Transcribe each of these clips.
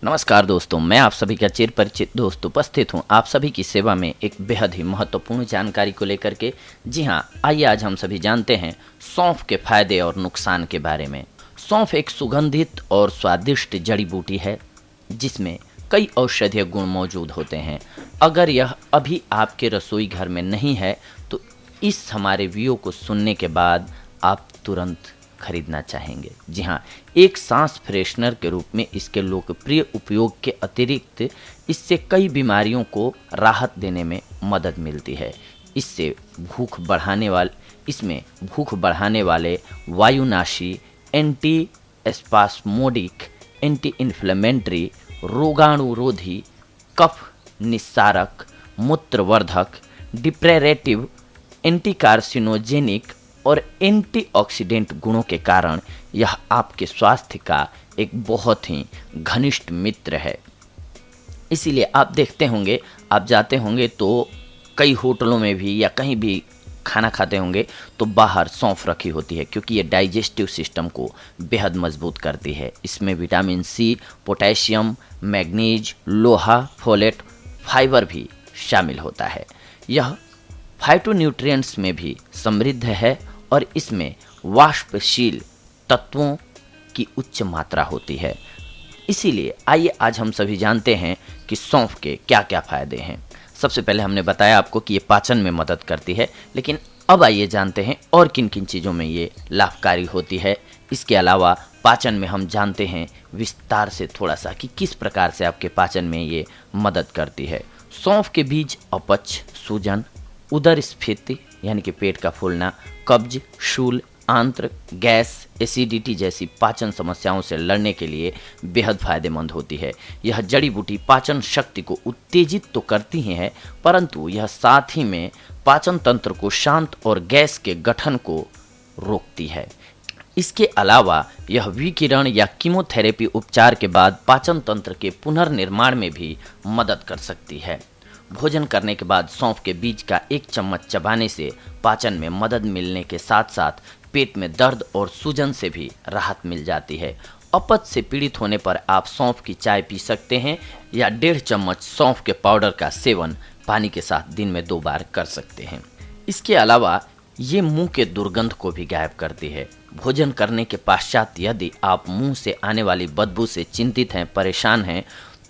नमस्कार दोस्तों, मैं आप सभी का चिर परिचित दोस्त उपस्थित हूं आप सभी की सेवा में एक बेहद ही महत्वपूर्ण जानकारी को लेकर के। जी हां, आइए आज हम सभी जानते हैं सौंफ के फायदे और नुकसान के बारे में। सौंफ एक सुगंधित और स्वादिष्ट जड़ी बूटी है जिसमें कई औषधीय गुण मौजूद होते हैं। अगर यह अभी आपके रसोई घर में नहीं है तो इस हमारे वीडियो को सुनने के बाद आप तुरंत खरीदना चाहेंगे। जी हाँ, एक सांस फ्रेशनर के रूप में इसके लोकप्रिय उपयोग के अतिरिक्त इससे कई बीमारियों को राहत देने में मदद मिलती है। इसमें भूख बढ़ाने वाले वायुनाशी, एंटी स्पास्मोडिक, एंटी इन्फ्लेमेटरी, रोगाणुरोधी, कफ निस्सारक, मूत्रवर्धक, डिप्रेरेटिव, एंटी कार्सिनोजेनिक और एंटीऑक्सीडेंट गुणों के कारण यह आपके स्वास्थ्य का एक बहुत ही घनिष्ठ मित्र है। इसीलिए आप देखते होंगे, आप जाते होंगे तो कई होटलों में भी या कहीं भी खाना खाते होंगे तो बाहर सौंफ रखी होती है, क्योंकि ये डाइजेस्टिव सिस्टम को बेहद मजबूत करती है। इसमें विटामिन सी, पोटेशियम, मैग्नीज, लोहा, फोलेट, फाइबर भी शामिल होता है। यह फाइटोन्यूट्रिएंट्स में भी समृद्ध है और इसमें वाष्पशील तत्वों की उच्च मात्रा होती है। इसीलिए आइए आज हम सभी जानते हैं कि सौंफ के क्या क्या फायदे हैं। सबसे पहले हमने बताया आपको कि ये पाचन में मदद करती है, लेकिन अब आइए जानते हैं और किन किन चीज़ों में ये लाभकारी होती है। इसके अलावा पाचन में हम जानते हैं विस्तार से थोड़ा सा कि किस प्रकार से आपके पाचन में ये मदद करती है। सौंफ के बीज अपच, सूजन, उदर स्फीति यानी कि पेट का फूलना, कब्ज, शूल, आंत्र, गैस, एसिडिटी जैसी पाचन समस्याओं से लड़ने के लिए बेहद फायदेमंद होती है। यह जड़ी बूटी पाचन शक्ति को उत्तेजित तो करती ही है, परंतु यह साथ ही में पाचन तंत्र को शांत और गैस के गठन को रोकती है। इसके अलावा यह विकिरण या कीमोथेरेपी उपचार के बाद पाचन तंत्र के पुनर्निर्माण में भी मदद कर सकती है। भोजन करने के बाद सौंफ के बीज का 1 चम्मच चबाने से पाचन में मदद मिलने के साथ साथ पेट में दर्द और सूजन से भी राहत मिल जाती है। अपच से पीड़ित होने पर आप सौंफ की चाय पी सकते हैं या 1.5 चम्मच सौंफ के पाउडर का सेवन पानी के साथ दिन में 2 बार कर सकते हैं। इसके अलावा ये मुंह के दुर्गंध को भी गायब करती है। भोजन करने के पश्चात यदि आप मुंह से आने वाली बदबू से चिंतित हैं, परेशान हैं,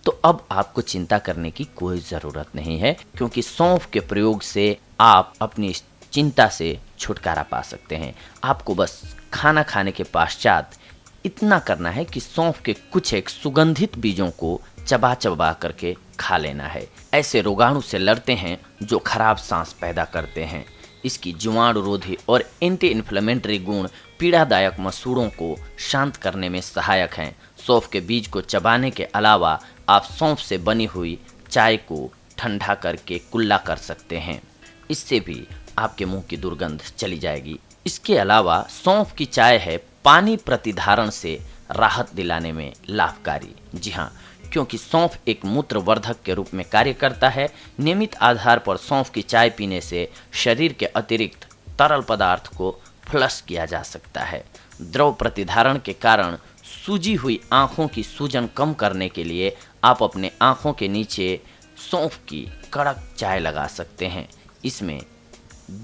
तो अब आपको चिंता करने की कोई ज़रूरत नहीं है, क्योंकि सौंफ के प्रयोग से आप अपनी चिंता से छुटकारा पा सकते हैं। आपको बस खाना खाने के पश्चात इतना करना है कि सौंफ के कुछ एक सुगंधित बीजों को चबा चबा करके खा लेना है। ऐसे रोगाणु से लड़ते हैं जो खराब सांस पैदा करते हैं। इसकी जीवाणुरोधी और एंटी इन्फ्लेमेटरी गुण पीड़ादायक मसूड़ों को शांत करने में सहायक हैं। सौंफ के बीज को चबाने के अलावा आप सौंफ से बनी हुई चाय को ठंडा करके कुल्ला कर सकते हैं। इससे भी आपके मुंह की दुर्गंध चली जाएगी। इसके अलावा सौंफ की चाय है पानी प्रतिधारण से राहत दिलाने में लाभकारी। जी हाँ, क्योंकि सौंफ एक मूत्रवर्धक के रूप में कार्य करता है। नियमित आधार पर सौंफ की चाय पीने से शरीर के अतिरिक्त तरल पदार्थ को फ्लश किया जा सकता है। द्रव प्रतिधारण के कारण सूजी हुई आँखों की सूजन कम करने के लिए आप अपने आँखों के नीचे सौंफ की कड़क चाय लगा सकते हैं। इसमें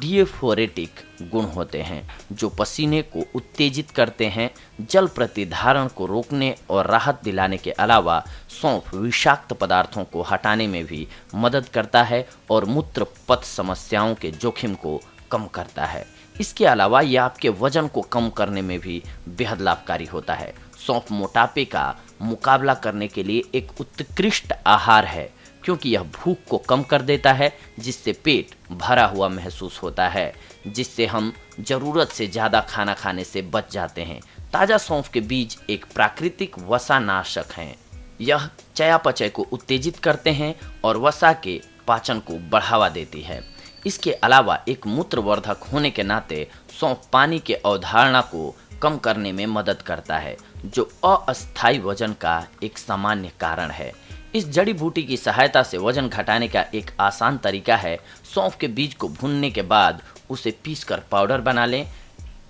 डिएफोरेटिक गुण होते हैं जो पसीने को उत्तेजित करते हैं। जल प्रतिधारण को रोकने और राहत दिलाने के अलावा सौंफ विषाक्त पदार्थों को हटाने में भी मदद करता है और मूत्र पथ समस्याओं के जोखिम को कम करता है। इसके अलावा यह आपके वजन को कम करने में भी बेहद लाभकारी होता है। सौंफ मोटापे का मुकाबला करने के लिए एक उत्कृष्ट आहार है, क्योंकि यह भूख को कम कर देता है, जिससे पेट भरा हुआ महसूस होता है, जिससे हम ज़रूरत से ज़्यादा खाना खाने से बच जाते हैं। ताज़ा सौंफ के बीज एक प्राकृतिक वसानाशक हैं। यह चयापचय को उत्तेजित करते हैं और वसा के पाचन को बढ़ावा देती है। इसके अलावा एक मूत्रवर्धक होने के नाते सौंफ पानी के अवधारणा को कम करने में मदद करता है, जो अस्थायी वजन का एक सामान्य कारण है। इस जड़ी बूटी की सहायता से वजन घटाने का एक आसान तरीका है सौंफ के बीज को भूनने के बाद उसे पीसकर पाउडर बना लें।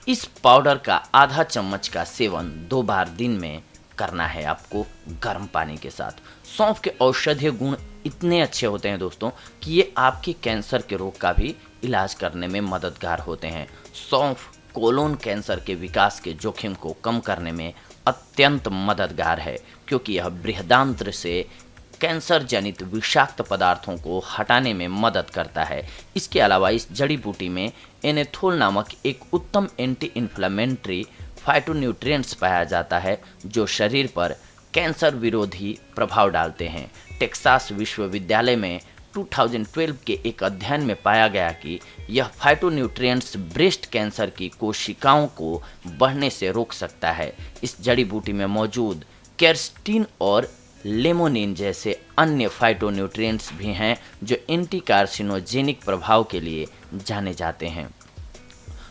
इस पाउडर का आधा चम्मच का सेवन 2 बार दिन में करना है आपको गर्म पानी के साथ। सौंफ के औषधीय गुण इतने अच्छे होते हैं दोस्तों कि ये आपके कैंसर के रोग का भी इलाज करने में मददगार होते हैं। सौंफ कोलोन कैंसर के विकास के जोखिम को कम करने में अत्यंत मददगार है, क्योंकि यह बृहदान्त्र से कैंसर जनित विषाक्त पदार्थों को हटाने में मदद करता है। इसके अलावा इस जड़ी बूटी में एनेथोल नामक एक उत्तम एंटी इन्फ्लेमेटरी फाइटोन्यूट्रिएंट्स पाया जाता है, जो शरीर पर कैंसर विरोधी प्रभाव डालते हैं। टेक्सास विश्वविद्यालय में 2012 के एक अध्ययन में पाया गया कि यह फाइटोन्यूट्रिएंट्स ब्रेस्ट कैंसर की कोशिकाओं को बढ़ने से रोक सकता है। इस जड़ी बूटी में मौजूद केरस्टीन और लेमोनिन जैसे अन्य फाइटोन्यूट्रिएंट्स भी हैं जो एंटी कार्सिनोजेनिक प्रभाव के लिए जाने जाते हैं।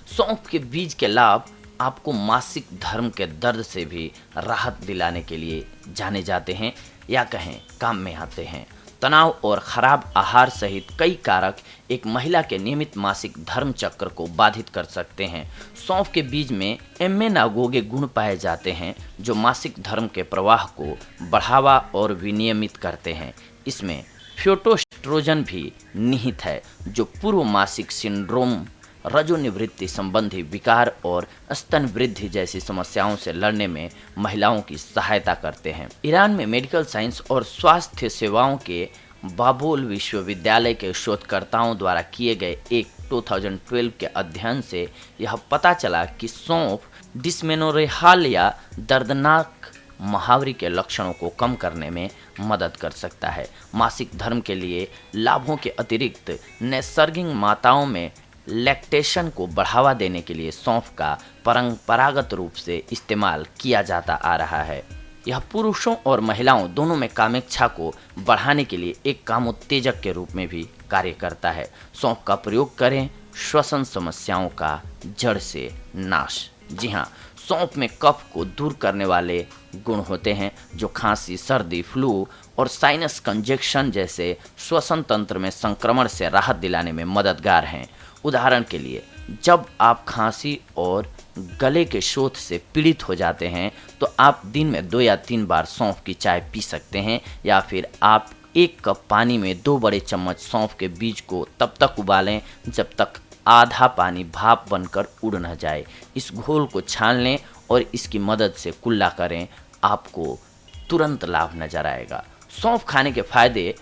सौंफ के बीज के लाभ आपको मासिक धर्म के दर्द से भी राहत दिलाने के लिए जाने जाते हैं या कहें काम में आते हैं। तनाव और खराब आहार सहित कई कारक एक महिला के नियमित मासिक धर्म चक्र को बाधित कर सकते हैं। सौंफ के बीज में एम्मेनागोगे गुण पाए जाते हैं जो मासिक धर्म के प्रवाह को बढ़ावा और विनियमित करते हैं। इसमें फ्यूटोस्ट्रोजन भी निहित है जो पूर्व मासिक सिंड्रोम, रजोनिवृत्ति संबंधी विकार और स्तन वृद्धि जैसी समस्याओं से लड़ने में महिलाओं की सहायता करते हैं। ईरान में मेडिकल साइंस और स्वास्थ्य सेवाओं के बाबुल विश्वविद्यालय के शोधकर्ताओं द्वारा किए गए एक 2012 के अध्ययन से यह पता चला कि सौंफ डिस्मेनोरेहाल या दर्दनाक महावरी के लक्षणों को कम करने में मदद कर सकता है। मासिक धर्म के लिए लाभों के अतिरिक्त नैसर्गिक माताओं में लैक्टेशन को बढ़ावा देने के लिए सौंफ का परंपरागत रूप से इस्तेमाल किया जाता आ रहा है। यह पुरुषों और महिलाओं दोनों में कामेच्छा को बढ़ाने के लिए एक कामोत्तेजक के रूप में भी कार्य करता है। सौंफ का प्रयोग करें श्वसन समस्याओं का जड़ से नाश। जी हाँ, सौंफ में कफ को दूर करने वाले गुण होते हैं जो खांसी, सर्दी, फ्लू और साइनस कंजेक्शन जैसे श्वसन तंत्र में संक्रमण से राहत दिलाने में मददगार हैं। उदाहरण के लिए, जब आप खांसी और गले के शोथ से पीड़ित हो जाते हैं तो आप दिन में 2 या 3 बार सौंफ की चाय पी सकते हैं, या फिर आप 1 कप पानी में 2 बड़े चम्मच सौंफ के बीज को तब तक उबालें जब तक आधा पानी भाप बनकर उड़ न जाए। इस घोल को छान लें और इसकी मदद से कुल्ला करें, आपको तुरंत लाभ नजर आएगा। सौंफ खाने के फायदे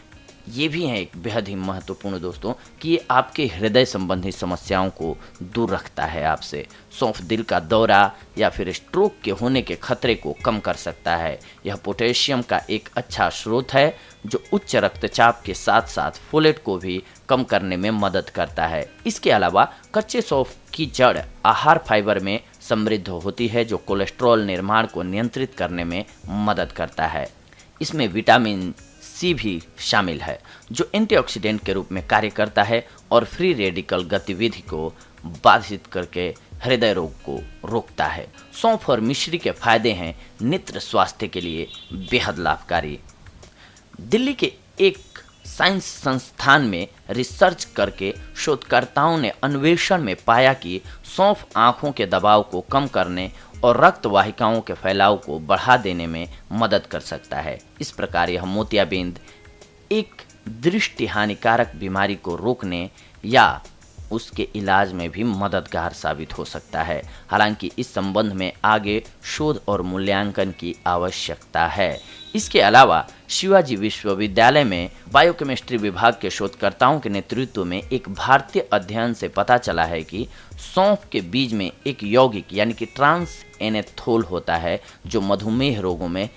ये भी हैं एक बेहद ही महत्वपूर्ण दोस्तों कि ये आपके हृदय संबंधी समस्याओं को दूर रखता है आपसे। सौंफ दिल का दौरा या फिर स्ट्रोक के होने के खतरे को कम कर सकता है। यह पोटेशियम का एक अच्छा स्रोत है जो उच्च रक्तचाप के साथ साथ फोलेट को भी कम करने में मदद करता है। इसके अलावा कच्चे सौंफ की जड़ आहार फाइबर में समृद्ध होती है जो कोलेस्ट्रॉल निर्माण को नियंत्रित करने में मदद करता है। इसमें विटामिन सी भी शामिल है जो एंटीऑक्सीडेंट के रूप में कार्य करता है और फ्री रेडिकल गतिविधि को बाधित करके हृदय रोग को रोकता है। सौंफ और मिश्री के फायदे हैं नेत्र स्वास्थ्य के लिए बेहद लाभकारी। दिल्ली के एक साइंस संस्थान में रिसर्च करके शोधकर्ताओं ने अन्वेषण में पाया कि सौंफ आँखों के दबाव को कम करने और रक्त वाहिकाओं के फैलाव को बढ़ा देने में मदद कर सकता है। इस प्रकार यह मोतियाबिंद एक दृष्टि हानिकारक बीमारी को रोकने या उसके इलाज में भी मददगार साबित हो सकता है। हालांकि इस संबंध में आगे शोध और मूल्यांकन की आवश्यकता है। इसके अलावा शिवाजी विश्वविद्यालय में बायोकेमिस्ट्री विभाग के शोधकर्ताओं के नेतृत्व में एक भारतीय अध्ययन से पता चला है कि सौंफ के बीज में एक यौगिक यानी कि ट्रांस एनेथोल होता है जो मधुमेह रोगों में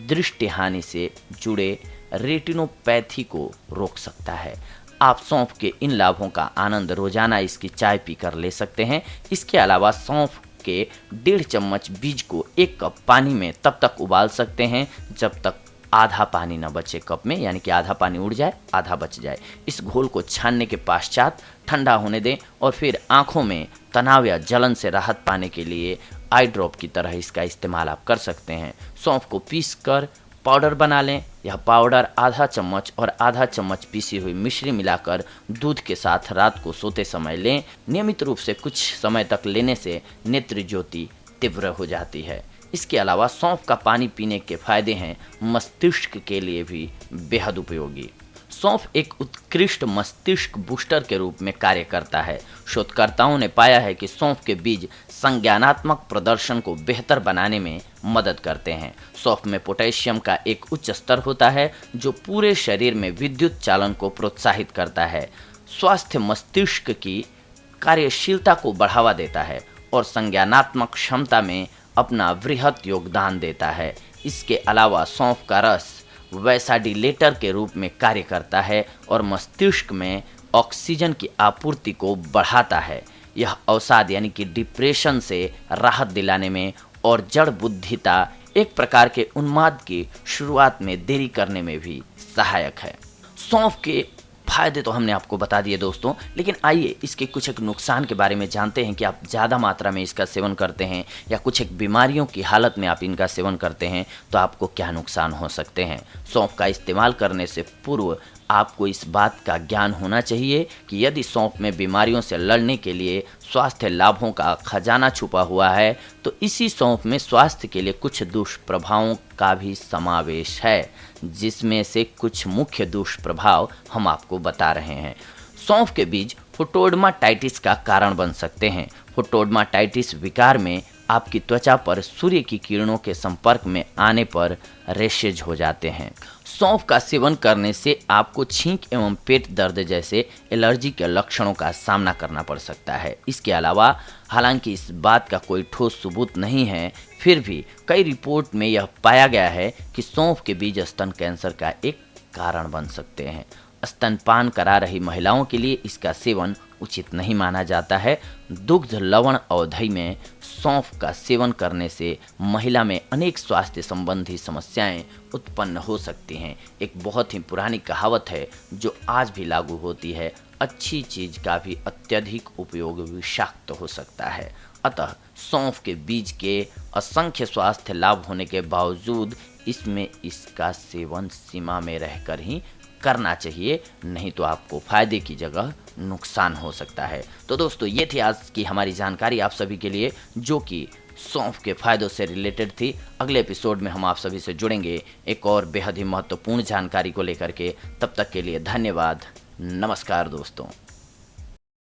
दृष्टि हानि से जुड़े रेटिनोपैथी को रोक सकता है। आप सौंफ के इन लाभों का आनंद रोजाना इसकी चाय पीकर ले सकते हैं। इसके अलावा सौंफ के 1.5 चम्मच बीज को 1 कप पानी में तब तक उबाल सकते हैं जब तक आधा पानी न बचे कप में, यानी कि आधा पानी उड़ जाए आधा बच जाए। इस घोल को छानने के पश्चात ठंडा होने दें और फिर आंखों में तनाव या जलन से राहत पाने के लिए आई ड्रॉप की तरह इसका इस्तेमाल आप कर सकते हैं। सौंफ को पीसकर पाउडर बना लें। यह पाउडर आधा चम्मच और आधा चम्मच पीसी हुई मिश्री मिलाकर दूध के साथ रात को सोते समय लें। नियमित रूप से कुछ समय तक लेने से नेत्र ज्योति तीव्र हो जाती है। इसके अलावा सौंफ का पानी पीने के फायदे हैं मस्तिष्क के लिए भी बेहद उपयोगी। सौंफ एक उत्कृष्ट मस्तिष्क बूस्टर के रूप में कार्य करता है। शोधकर्ताओं ने पाया है कि सौंफ के बीज संज्ञानात्मक प्रदर्शन को बेहतर बनाने में मदद करते हैं। सौंफ में पोटेशियम का एक उच्च स्तर होता है जो पूरे शरीर में विद्युत चालन को प्रोत्साहित करता है, स्वास्थ्य मस्तिष्क की कार्यशीलता को बढ़ावा देता है और संज्ञानात्मक क्षमता में अपना वृहत योगदान देता है। इसके अलावा सौंफ का रस वैसाडिलेटर के रूप में कार्य करता है और मस्तिष्क में ऑक्सीजन की आपूर्ति को बढ़ाता है। यह अवसाद यानी कि डिप्रेशन से राहत दिलाने में और जड़ बुद्धिता एक प्रकार के उन्माद की शुरुआत में देरी करने में भी सहायक है। सौंफ के फायदे तो हमने आपको बता दिए दोस्तों, लेकिन आइए इसके कुछ एक नुकसान के बारे में जानते हैं कि आप ज़्यादा मात्रा में इसका सेवन करते हैं या कुछ एक बीमारियों की हालत में आप इनका सेवन करते हैं तो आपको क्या नुकसान हो सकते हैं। सौंफ का इस्तेमाल करने से पूर्व आपको इस बात का ज्ञान होना चाहिए कि यदि सौंफ में बीमारियों से लड़ने के लिए स्वास्थ्य लाभों का खजाना छुपा हुआ है तो इसी सौंफ में स्वास्थ्य के लिए कुछ दुष्प्रभावों का भी समावेश है, जिसमें से कुछ मुख्य दुष्प्रभाव हम आपको बता रहे हैं। सौंफ के बीज फोटोडर्माटाइटिस का कारण बन सकते हैं। फोटोडर्माटाइटिस विकार में आपकी त्वचा पर सूर्य की किरणों के संपर्क में आने पर रैशेज हो जाते हैं। सौंफ का सेवन करने से आपको छींक एवं पेट दर्द जैसे एलर्जी के लक्षणों का सामना करना पड़ सकता है। इसके अलावा हालांकि इस बात का कोई ठोस सबूत नहीं है, फिर भी कई रिपोर्ट में यह पाया गया है कि सौंफ के बीज स्तन कैंसर का एक कारण बन सकते हैं। स्तनपान करा रही महिलाओं के लिए इसका सेवन उचित नहीं माना जाता है। दुग्ध लवण अवधि में सौंफ का सेवन करने से महिला में अनेक स्वास्थ्य संबंधी समस्याएं उत्पन्न हो सकती हैं। एक बहुत ही पुरानी कहावत है जो आज भी लागू होती है, अच्छी चीज का भी अत्यधिक उपयोग विषाक्त हो सकता है। अतः सौंफ के बीज के असंख्य स्वास्थ्य लाभ होने के बावजूद इसमें इसका सेवन सीमा में रहकर ही करना चाहिए, नहीं तो आपको फायदे की जगह नुकसान हो सकता है। तो दोस्तों ये थी आज की हमारी जानकारी आप सभी के लिए, जो कि सौंफ के फायदों से रिलेटेड थी। अगले एपिसोड में हम आप सभी से जुड़ेंगे एक और बेहद ही महत्वपूर्ण जानकारी को लेकर के। तब तक के लिए धन्यवाद। नमस्कार दोस्तों।